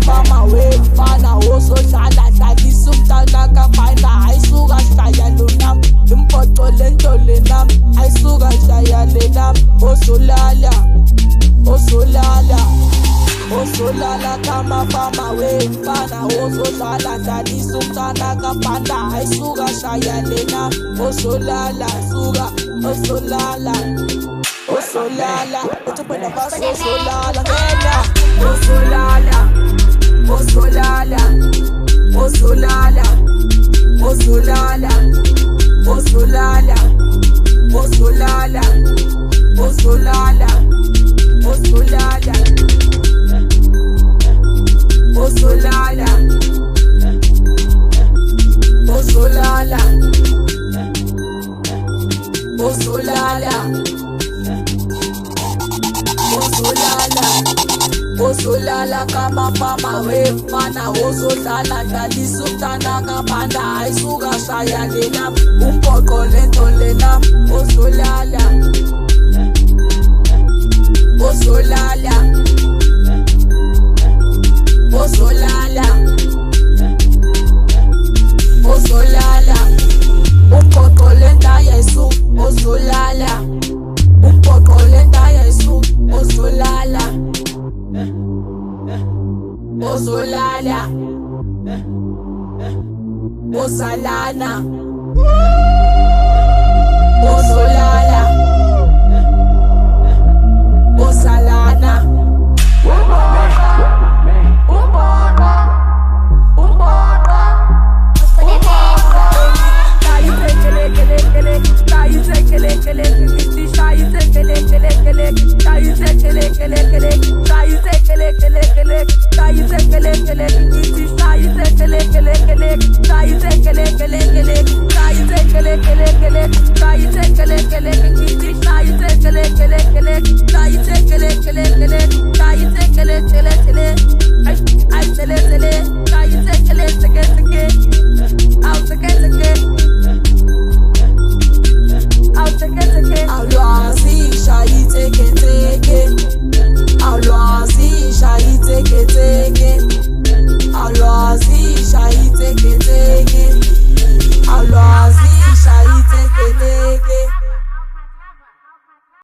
fama wemfana wosodlala dlalisa umntana kaBanda ayisuka shaya lonam impoco lento lenam ayisuka shaya lenam osolala kama fama wemfana wosodlala dlalisa umntana kaBanda ayisuka shaya lenam osolala utupenda basi osolala ngena osolala osolala kama fama wemfana wosodlala dlalisa umntana kaBanda ayisuka shaya lenam umpoqo lento lenam osolala umpoqo lenta yesu osolala umpoqo lenta yesu osolala osalana